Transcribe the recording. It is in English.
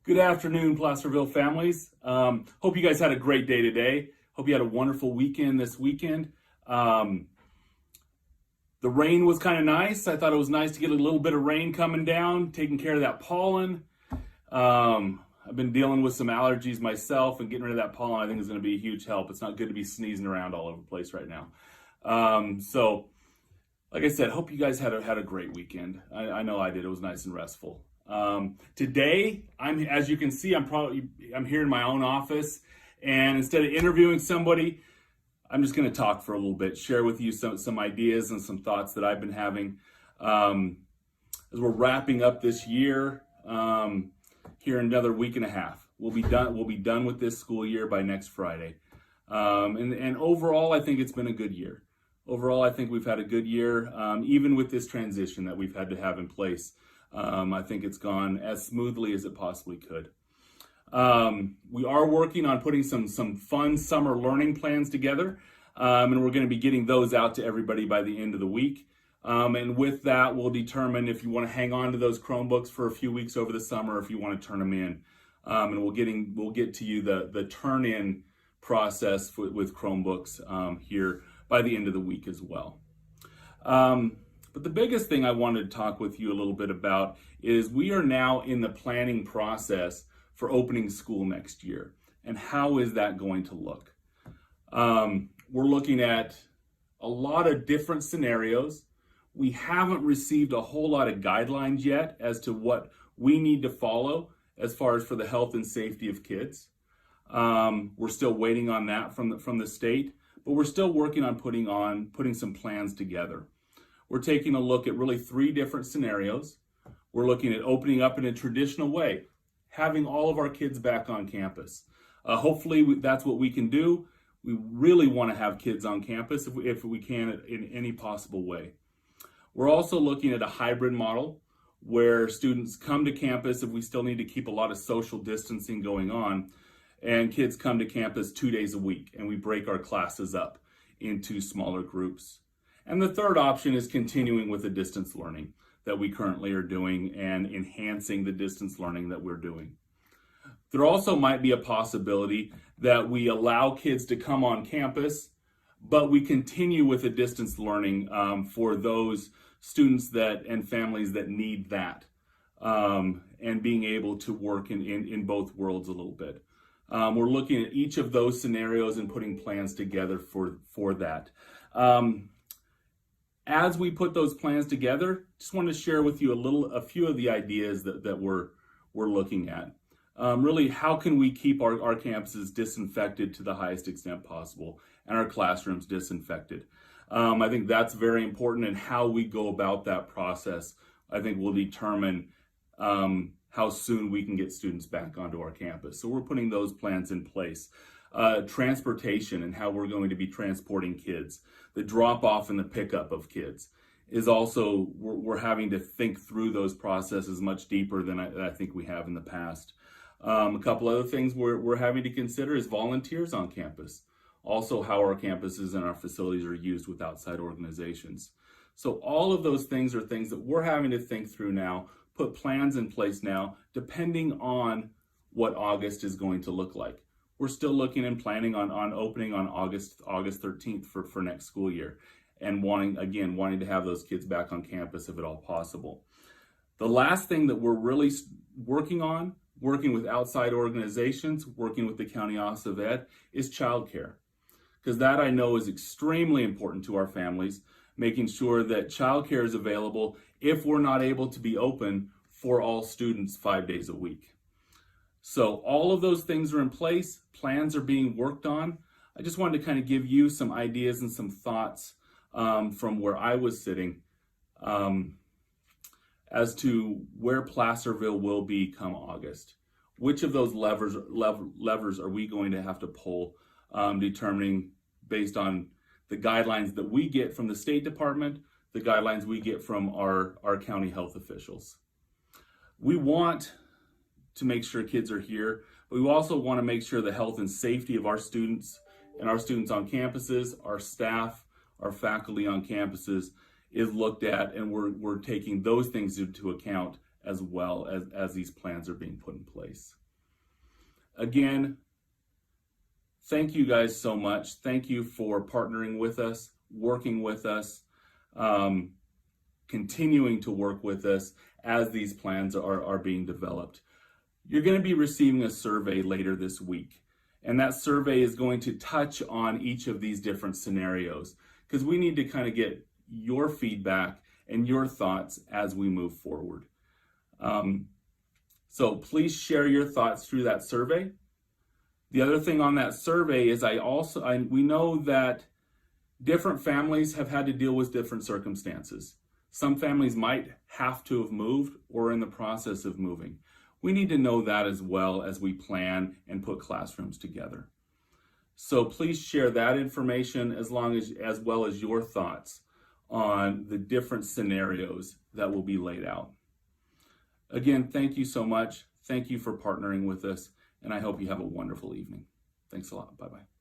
Good afternoon, Placerville families. Hope you guys had a great day today. Hope you had a wonderful weekend this weekend. The rain was kind of nice. I thought it was nice to get a little bit of rain coming down, taking care of that pollen. I've been dealing with some allergies myself, and getting rid of that pollen I think is going to be a huge help. It's not good to be sneezing around all over the place right now. Like I said, hope you guys had a great weekend. I know I did. It was nice and restful. Today, as you can see, I'm here in my own office, and instead of interviewing somebody, I'm just going to talk for a little bit, share with you some ideas and some thoughts that I've been having as we're wrapping up this year. Here in another week and a half, we'll be done with this school year by next Friday. And overall, I think it's been a good year. Overall, I think we've had a good year, even with this transition that we've had to have in place. I think it's gone as smoothly as it possibly could. We are working on putting some fun summer learning plans together, and we're going to be getting those out to everybody by the end of the week. And with that, we'll determine if you want to hang on to those Chromebooks for a few weeks over the summer, or if you want to turn them in. And we'll get to you the turn-in process with Chromebooks here by the end of the week as well. But the biggest thing I wanted to talk with you a little bit about is we are now in the planning process for opening school next year. And how is that going to look? We're looking at a lot of different scenarios. We haven't received a whole lot of guidelines yet as to what we need to follow as far as for the health and safety of kids. We're still waiting on that from the state, but we're still working on putting some plans together. We're taking a look at really 3 different scenarios. We're looking at opening up in a traditional way, having all of our kids back on campus. Hopefully that's what we can do. We really want to have kids on campus if we can in any possible way. We're also looking at a hybrid model where students come to campus if we still need to keep a lot of social distancing going on, and kids come to campus 2 days a week, and we break our classes up into smaller groups. And the third option is continuing with the distance learning that we currently are doing and enhancing the distance learning that we're doing. There also might be a possibility that we allow kids to come on campus, but we continue with the distance learning for those students and families that need that, and being able to work in both worlds a little bit. We're looking at each of those scenarios and putting plans together for that. As we put those plans together, just want to share with you a few of the ideas that we're looking at. Really, how can we keep our campuses disinfected to the highest extent possible and our classrooms disinfected? I think that's very important, and how we go about that process, I think, will determine how soon we can get students back onto our campus. So we're putting those plans in place. Transportation and how we're going to be transporting kids. The drop-off and the pickup of kids is also, we're having to think through those processes much deeper than I think we have in the past. A couple other things we're having to consider is volunteers on campus. Also, how our campuses and our facilities are used with outside organizations. So all of those things are things that we're having to think through now, put plans in place now, depending on what August is going to look like. We're still looking and planning on opening on August 13th for next school year, and wanting to have those kids back on campus if at all possible. The last thing that we're really working with outside organizations, working with the County Office of Ed, is childcare. Because that, I know, is extremely important to our families, making sure that childcare is available if we're not able to be open for all students 5 days a week. So all of those things are in place, plans are being worked on. I just wanted to kind of give you some ideas and some thoughts from where I was sitting as to where Placerville will be come August. Which of those levers are we going to have to pull, determining based on the guidelines that we get from the State Department, the guidelines we get from our county health officials. We want to make sure kids are here, but we also want to make sure the health and safety of our students and our students on campuses, our staff, our faculty on campuses is looked at, and we're taking those things into account as well as these plans are being put in place. Again, thank you guys so much. Thank you for partnering with us, working with us, continuing to work with us as these plans are being developed. You're going to be receiving a survey later this week, and that survey is going to touch on each of these different scenarios because we need to kind of get your feedback and your thoughts as we move forward. So please share your thoughts through that survey. The other thing on that survey is we know that different families have had to deal with different circumstances. Some families might have to have moved or are in the process of moving. We need to know that as well as we plan and put classrooms together. So please share that information as well as your thoughts on the different scenarios that will be laid out. Again, thank you so much. Thank you for partnering with us, and I hope you have a wonderful evening. Thanks a lot. Bye-bye.